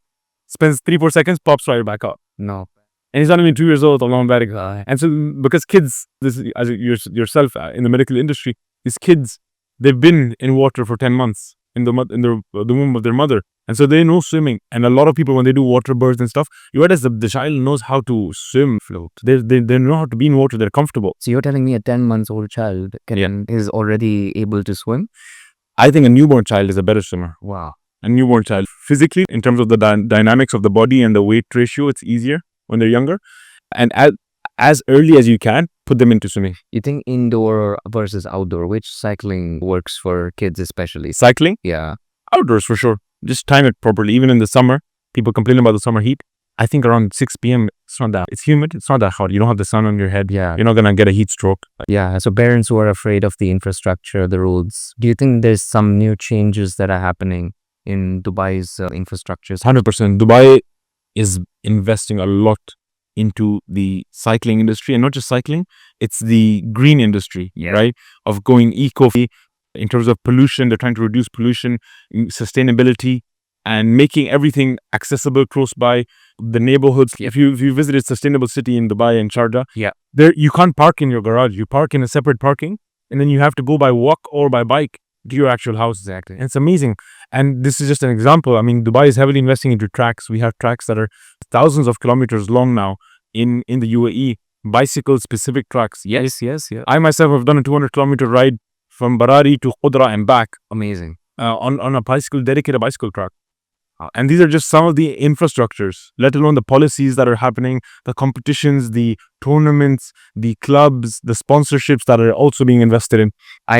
spends 3-4 seconds, pops right back up. No. And he's not even 2 years old, along that. And so, because kids, this as yourself in the medical industry, these kids, they've been in water for 10 months in the womb of their mother. And so they know swimming. And a lot of people, when they do water births and stuff, you realize the child knows how to swim, float. They know how to be in water. They're comfortable. So you're telling me a 10-month-old child is already able to swim? I think a newborn child is a better swimmer. Wow. A newborn child. Physically, in terms of the dynamics of the body and the weight ratio, it's easier when they're younger. And as early as you can, put them into swimming. You think indoor versus outdoor, which cycling works for kids especially? Cycling? Yeah. Outdoors for sure. Just time it properly. Even in the summer, people complain about the summer heat. I think around 6 p.m. it's not that. It's humid. It's not that hot. You don't have the sun on your head. Yeah. You're not going to get a heat stroke. Yeah. So parents who are afraid of the infrastructure, the roads, do you think there's some new changes that are happening in Dubai's infrastructures? 100%. Dubai is investing a lot into the cycling industry, and not just cycling, it's the green industry, right? Of going eco. In terms of pollution, they're trying to reduce pollution, sustainability, and making everything accessible close by the neighborhoods. If you visited Sustainable City in Dubai and Sharjah, there you can't park in your garage. You park in a separate parking, and then you have to go by walk or by bike to your actual house. Exactly. And it's amazing. And this is just an example. I mean, Dubai is heavily investing into tracks. We have tracks that are thousands of kilometers long now in the UAE, bicycle-specific tracks. Yes. I myself have done a 200-kilometer ride from Barari to Khudra and back. Amazing. On a dedicated bicycle track. And these are just some of the infrastructures, let alone the policies that are happening, the competitions, the tournaments, the clubs, the sponsorships that are also being invested in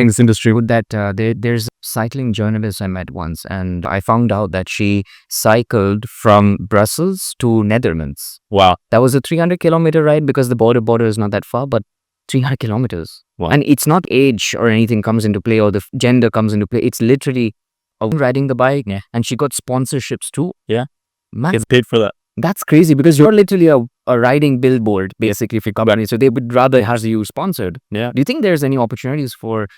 this industry. With that, there's a cycling journalist I met once, and I found out that she cycled from Brussels to Netherlands. Wow. That was a 300-kilometer ride because the border is not that far, but 300 kilometers. Wow. And it's not age or anything comes into play or the gender comes into play. It's literally riding the bike, and she got sponsorships too. Yeah. Man, gets paid for that. That's crazy because you're literally a riding billboard, basically, if you come out. So they would rather have you sponsored. Yeah. Do you think there's any opportunities for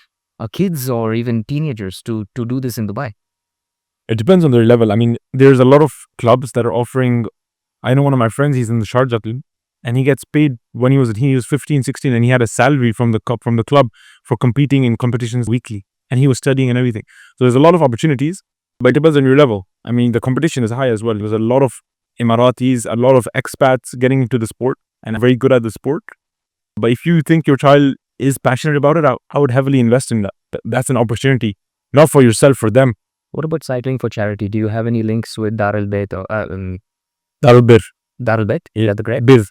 kids or even teenagers to do this in Dubai? It depends on their level. I mean, there's a lot of clubs that are offering. I know one of my friends, he's in the Sharjah team, and he gets paid when he was 15, 16, and he had a salary from the club for competing in competitions weekly, and he was studying and everything. So there's a lot of opportunities, but it depends on your level. I mean, the competition is high as well. There's a lot of Emiratis, a lot of expats getting into the sport and very good at the sport. But if you think your child is passionate about it, I would heavily invest in that. That's an opportunity, not for yourself, for them. What about cycling for charity? Do you have any links with Darul Bayt or Darul Bir. Darul Bayt? Yeah. Is that the correct? Bir.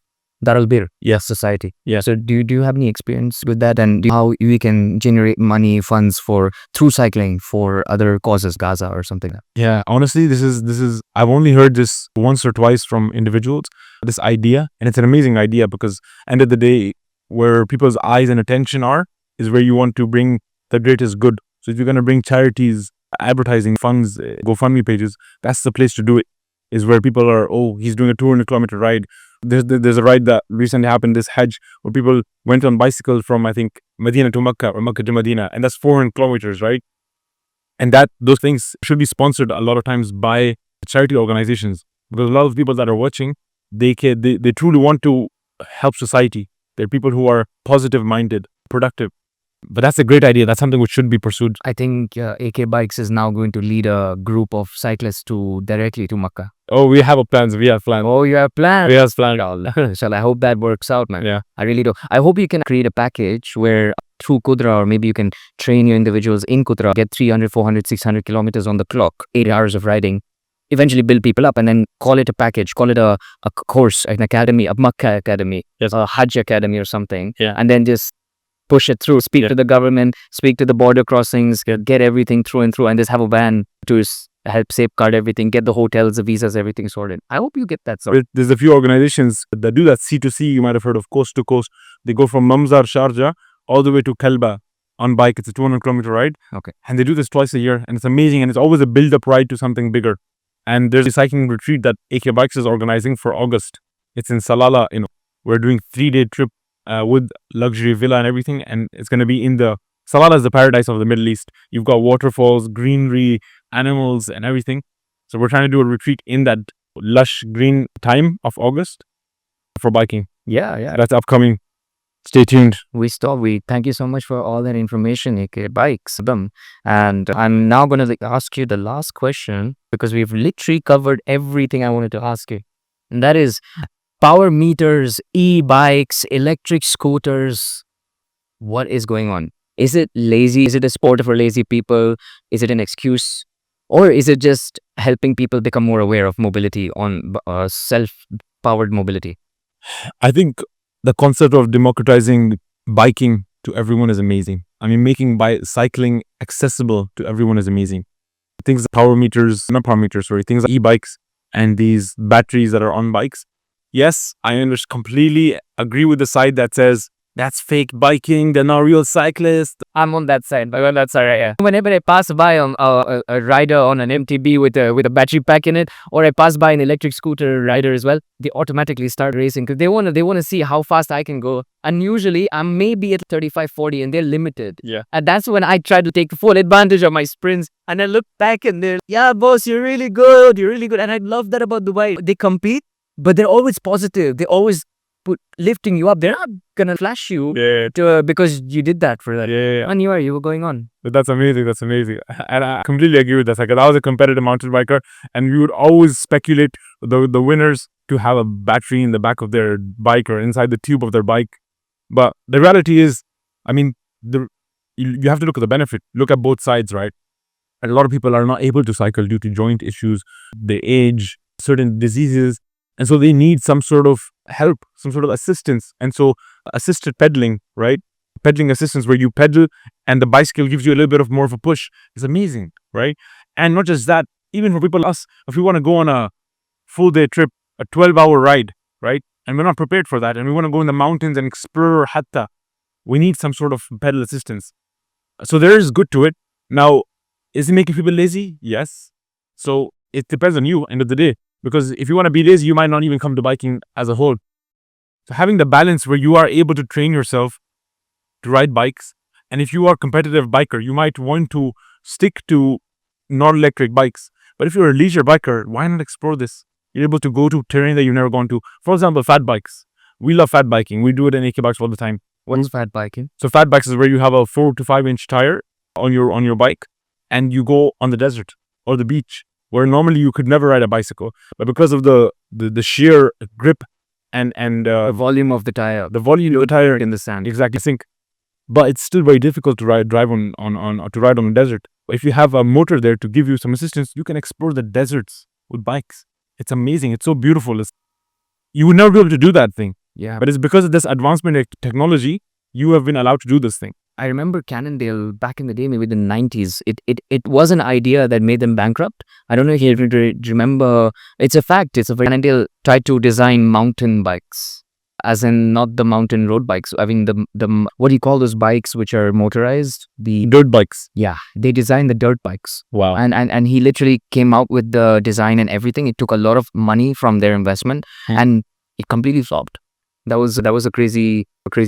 Darul Bir Yes. Society. Yeah. So do you have any experience with that, and how we can generate money, funds for through cycling for other causes, Gaza or something? Yeah, honestly, this is I've only heard this once or twice from individuals, this idea, and it's an amazing idea because end of the day, where people's eyes and attention are is where you want to bring the greatest good. So if you're going to bring charities, advertising funds, GoFundMe pages, that's the place to do it. Is where people are, oh, he's doing a 200-kilometer ride. There's a ride that recently happened, this Hajj, where people went on bicycle from, I think, Medina to Makkah or Makkah to Medina, and that's 400 kilometers, right? And those things should be sponsored a lot of times by charity organizations, because a lot of people that are watching, they truly want to help society. They're people who are positive-minded, productive. But that's a great idea. That's something which should be pursued. I think AK Bikes is now going to lead a group of cyclists directly to Makkah. Oh, we have plans. We have plans. Oh, you have plans? We have plans. Shall I hope that works out, man? Yeah. I really do. I hope you can create a package where through Kudra, or maybe you can train your individuals in Kudra, get 300, 400, 600 kilometers on the clock, 8 hours of riding, eventually build people up, and then call it a package, call it a course, an academy, a Makkah academy, yes, a Hajj academy or something. Yeah. And then just push it through, speak to the government, speak to the border crossings, get everything through and through, and just have a van to help safeguard everything, get the hotels, the visas, everything sorted. I hope you get that sorted. There's a few organizations that do that C2C. You might have heard of Coast to Coast. They go from Mamzar, Sharjah, all the way to Kalba on bike. It's a 200-kilometer ride. Okay. And they do this twice a year, and it's amazing, and it's always a build-up ride to something bigger. And there's a cycling retreat that AK Bikes is organizing for August. It's in Salalah. We're doing 3-day trip with luxury villa and everything, and it's going to be in the Salalah is the paradise of the Middle East. You've got waterfalls, greenery, animals, and everything. So we're trying to do a retreat in that lush green time of August for biking. Yeah. That's upcoming. Stay tuned. We thank you so much for all that information, AK Bikes. And I'm now going to ask you the last question, because we've literally covered everything I wanted to ask you. And that is, power meters, e-bikes, electric scooters, what is going on? Is it lazy? Is it a sport for lazy people? Is it an excuse? Or is it just helping people become more aware of mobility, on self-powered mobility? I think the concept of democratizing biking to everyone is amazing. I mean, making cycling accessible to everyone is amazing. Things like things like e-bikes and these batteries that are on bikes. Yes, I completely agree with the side that says, that's fake biking, they're not real cyclists. I'm on that side. Yeah. Whenever I pass by on a rider on an MTB with a battery pack in it, or I pass by an electric scooter rider as well, they automatically start racing because they want to see how fast I can go. And usually I'm maybe at 35, 40 and they're limited. Yeah. And that's when I try to take full advantage of my sprints. And I look back and they're, yeah, boss, you're really good. And I love that about Dubai. They compete, but they're always positive. They always lifting you up. They're not gonna flash you because you did that for that. Yeah. And you were going on. But that's amazing. And I completely agree with that. Like, I was a competitive mountain biker, and we would always speculate the winners to have a battery in the back of their bike or inside the tube of their bike. But the reality is, I mean, you have to look at the benefit. Look at both sides, right? And a lot of people are not able to cycle due to joint issues, their age, certain diseases. And so they need some sort of help, some sort of assistance. And so assisted pedaling, right? Pedaling assistance where you pedal and the bicycle gives you a little bit of more of a push is amazing, right? And not just that, even for people like us, if we want to go on a full day trip, a 12-hour ride, right? And we're not prepared for that, and we want to go in the mountains and explore hatta, we need some sort of pedal assistance. So there is good to it. Now, is it making people lazy? Yes. So it depends on you, end of the day. Because if you want to be lazy, you might not even come to biking as a whole. So having the balance where you are able to train yourself to ride bikes, and if you are a competitive biker, you might want to stick to non-electric bikes. But if you're a leisure biker, why not explore this? You're able to go to terrain that you've never gone to. For example, fat bikes. We love fat biking. We do it in AK bikes all the time. What's fat biking? So fat bikes is where you have a 4 to 5 inch tire on your bike, and you go on the desert or the beach where normally you could never ride a bicycle, but because of the sheer grip and The volume of the tire. the volume of the tire In the sand. exactly sink, but it's still very difficult to ride on the desert. If you have a motor there to give you some assistance, you can explore the deserts with bikes. It's amazing. It's so beautiful. You would never be able to do that thing. Yeah. But it's because of this advancement in technology, you have been allowed to do this thing. I remember Cannondale back in the day, maybe the 90s. It was an idea that made them bankrupt. I don't know if you remember. It's a fact. Cannondale tried to design mountain bikes, as in not the mountain road bikes. I mean the what do you call those bikes which are motorized? The Dirt bikes. Yeah, they designed the dirt bikes. Wow. And he literally came out with the design and everything. It took a lot of money from their investment, and it completely flopped. That was a crazy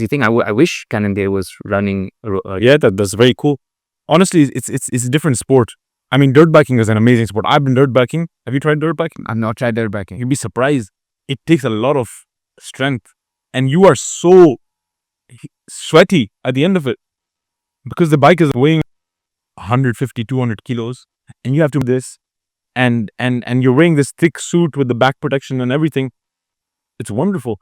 thing. I wish Cannondale was running. Yeah, that's very cool. Honestly, it's a different sport. I mean, dirt biking is an amazing sport. I've been dirt biking. Have you tried dirt biking? I've not tried dirt biking. You'd be surprised. It takes a lot of strength, and you are so sweaty at the end of it because the bike is weighing 150, 200 kilos, and you have to do this, and you're wearing this thick suit with the back protection and everything. It's wonderful.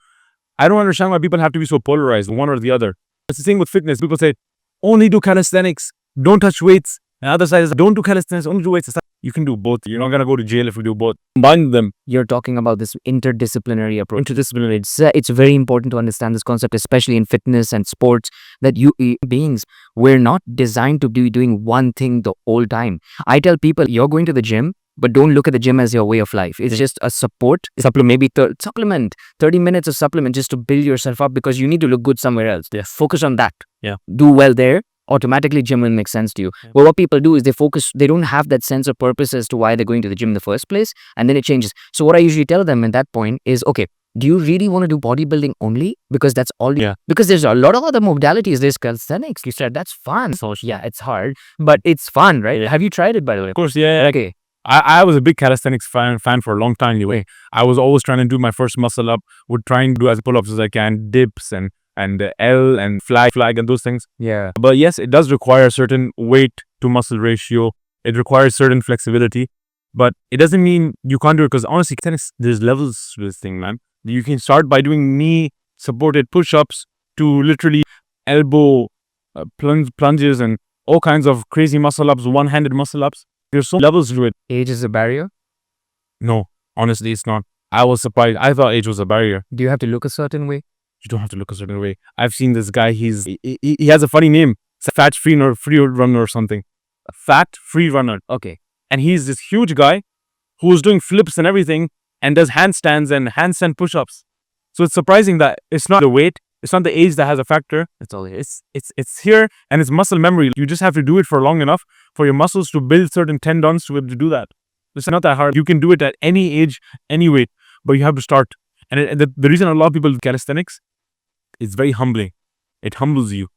I don't understand why people have to be so polarized, one or the other. It's the same with fitness. People say, only do calisthenics, don't touch weights. And the other side is, don't do calisthenics, only do weights. You can do both. You're not going to go to jail if you do both. Combine them. You're talking about this interdisciplinary approach. It's very important to understand this concept, especially in fitness and sports, that beings, we're not designed to be doing one thing the whole time. I tell people, you're going to the gym, but don't look at the gym as your way of life. It's just a supplement, maybe 30 minutes of supplement just to build yourself up because you need to look good somewhere else. Yes. Focus on that. Yeah. Do well there. Automatically gym will make sense to you. Yeah. Well, what people do is they don't have that sense of purpose as to why they're going to the gym in the first place, and then it changes. So what I usually tell them at that point is, okay, do you really want to do bodybuilding only? Because that's all. Yeah. Because there's a lot of other modalities. There's calisthenics. You said that's fun. So yeah, it's hard, but it's fun, right? Have you tried it, by the way? Of course, yeah. Okay. I was a big calisthenics fan for a long time anyway. I was always trying to do my first muscle up, would try and do as pull-ups as I can, dips and L and flag and those things. Yeah. But yes, it does require a certain weight to muscle ratio. It requires certain flexibility, but it doesn't mean you can't do it, because honestly, tennis, there's levels to this thing, man. You can start by doing knee supported push-ups to literally elbow plunges and all kinds of crazy muscle ups, one-handed muscle ups. There's so levels to it. Age is a barrier? No, honestly, it's not. I was surprised. I thought age was a barrier. Do you have to look a certain way? You don't have to look a certain way. I've seen this guy. He has a funny name. It's a fat free runner or something. A fat free runner. Okay. And he's this huge guy who's doing flips and everything and does handstands and handstand push-ups. So it's surprising that it's not the weight. It's not the age that has a factor. That's all it is. It's here, and it's muscle memory. You just have to do it for long enough for your muscles to build certain tendons to be able to do that. It's not that hard. You can do it at any age, any weight, but you have to start. And the reason a lot of people do calisthenics, it's very humbling. It humbles you.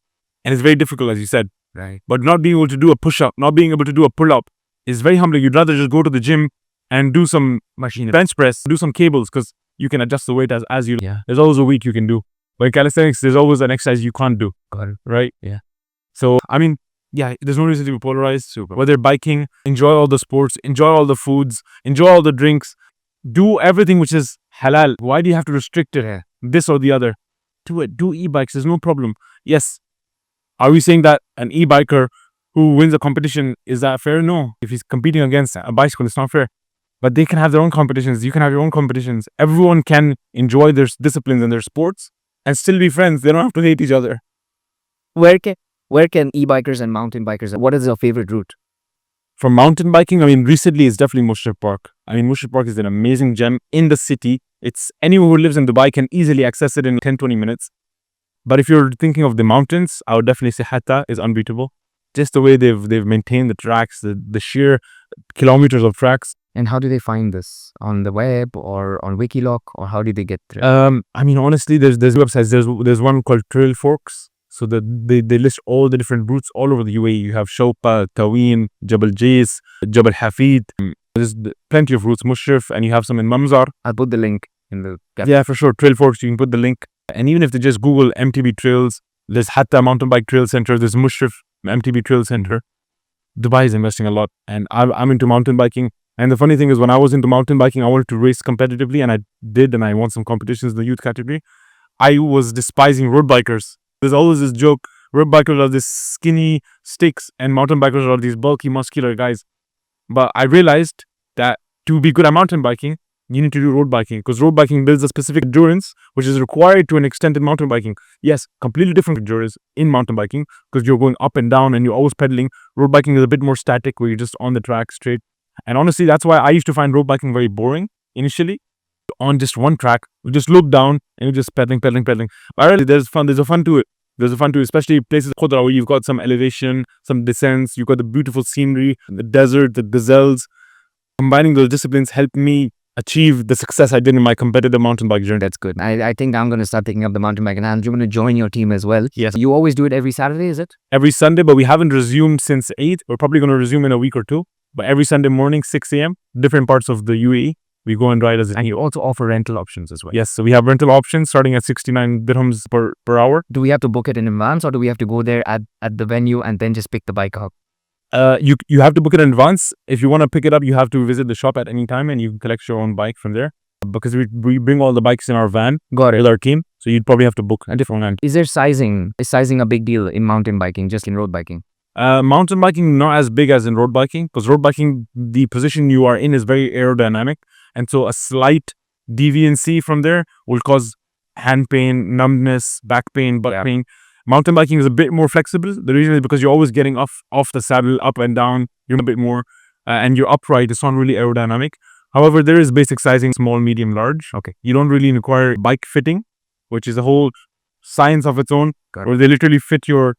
And it's very difficult, as you said. Right. But not being able to do a push-up, not being able to do a pull-up is very humbling. You'd rather just go to the gym and do some machine bench press, do some cables, because you can adjust the weight as you. Yeah. There's always a weight you can do. But in calisthenics, there's always an exercise you can't do. Got it. Right? Yeah. So, I mean, yeah, there's no reason to be polarized. Super. Whether biking, enjoy all the sports, enjoy all the foods, enjoy all the drinks, do everything which is halal. Why do you have to restrict it here? This or the other? Do it. Do e-bikes. There's no problem. Yes. Are we saying that an e-biker who wins a competition, is that fair? No. If he's competing against a bicycle, it's not fair. But they can have their own competitions. You can have your own competitions. Everyone can enjoy their disciplines and their sports and still be friends. They don't have to hate each other. Where can e-bikers and mountain bikers, what is your favorite route? For mountain biking, I mean, recently it's definitely Mushrif Park. I mean, Mushrif Park is an amazing gem in the city. It's anyone who lives in Dubai can easily access it in 10-20 minutes. But if you're thinking of the mountains, I would definitely say Hatta is unbeatable. Just the way they've maintained the tracks, the sheer kilometers of tracks. And how do they find this? On the web or on Wikiloc, or how do they get through? I mean, honestly, there's websites. There's one called Trail Forks. So they list all the different routes all over the UAE. You have Shawpa, Taween, Jabal Jais, Jabal Hafid. There's plenty of routes, Mushrif, and you have some in Mamzar. I'll put the link in the... Yeah, for sure. Trail Forks, you can put the link. And even if they just Google MTB trails, there's Hatta Mountain Bike Trail Center, there's Mushrif MTB Trail Center. Dubai is investing a lot, and I'm into mountain biking. And the funny thing is, when I was into mountain biking, I wanted to race competitively, and I did, and I won some competitions in the youth category. I was despising road bikers. There's always this joke: road bikers are these skinny sticks, and mountain bikers are these bulky, muscular guys. But I realized that to be good at mountain biking, you need to do road biking, because road biking builds a specific endurance which is required to an extent in mountain biking. Yes, completely different endurance in mountain biking because you're going up and down and you're always pedaling. Road biking is a bit more static where you're just on the track straight. And honestly, that's why I used to find road biking very boring initially. On just one track, you just look down and you're just pedaling. But really, there's a fun to it. There's a fun to it, especially places like Khudra where you've got some elevation, some descents, you've got the beautiful scenery, the desert, the gazelles. Combining those disciplines helped me achieve the success I did in my competitive mountain bike journey. That's good. I think I'm going to start taking up the mountain bike, and I'm going to join your team as well. Yes. You always do it every Saturday, is it? Every Sunday, but we haven't resumed since 8. We're probably going to resume in a week or two. But every Sunday morning, 6 a.m., different parts of the UAE, we go and ride as a team. And you also offer rental options as well. Yes, so we have rental options starting at 69 dirhams per hour. Do we have to book it in advance, or do we have to go there at the venue and then just pick the bike up? You have to book it in advance. If you want to pick it up, you have to visit the shop at any time and you can collect your own bike from there. Because we bring all the bikes in our van with our team, so you'd probably have to book a different van. Is there sizing? Is sizing a big deal in mountain biking, just in road biking? Mountain biking not as big as in road biking, because road biking, the position you are in is very aerodynamic, and so a slight deviancy from there will cause hand pain, numbness, back pain, butt pain. Mountain biking is a bit more flexible. The reason is because you're always getting off the saddle, up and down. You're a bit more, and you're upright. It's not really aerodynamic. However, there is basic sizing: small, medium, large. Okay. You don't really require bike fitting, which is a whole science of its own, where they literally fit your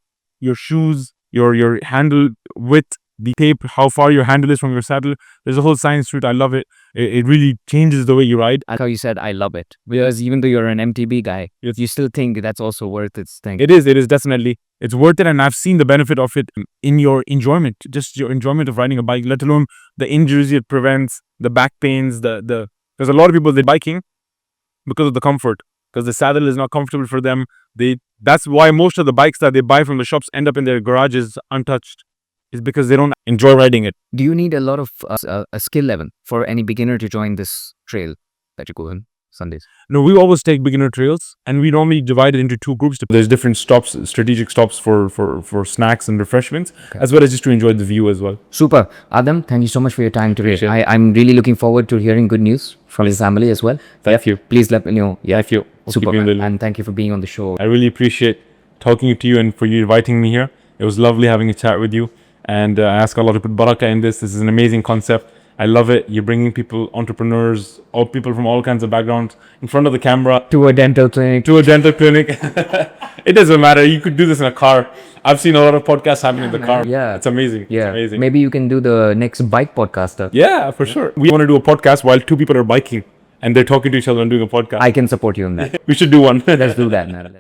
shoes, your handle width, the tape, how far your handle is from your saddle. There's a whole science to it. I love it. It really changes the way you ride. I like how you said, I love it. Because even though you're an MTB guy, you still think that's also worth its thing. It is definitely. It's worth it, and I've seen the benefit of it in your enjoyment, just your enjoyment of riding a bike, let alone the injuries it prevents, the back pains, there's a lot of people that biking because of the comfort, because the saddle is not comfortable for them. That's why most of the bikes that they buy from the shops end up in their garages untouched. Is because they don't enjoy riding it. Do you need a lot of a skill level for any beginner to join this trail that you go on Sundays? No, we always take beginner trails, and we normally divide it into two groups. There's different stops, strategic stops for snacks and refreshments, as well as just to enjoy the view as well. Super. Adam, thank you so much for your time today. I'm really looking forward to hearing good news from his family as well. Thank you. Please let me know. Thank you. Super, man. And thank you for being on the show. I really appreciate talking to you and for you inviting me here. It was lovely having a chat with you. And I ask Allah to put barakah in this. This is an amazing concept. I love it. You're bringing people, entrepreneurs, all people from all kinds of backgrounds in front of the camera. To a dental clinic. It doesn't matter. You could do this in a car. I've seen a lot of podcasts happen in the car. Yeah. It's amazing. Yeah. It's amazing. Maybe you can do the next bike podcaster. Yeah, for sure. We want to do a podcast while two people are biking and they're talking to each other and doing a podcast. I can support you on that. We should do one. Let's do that, man.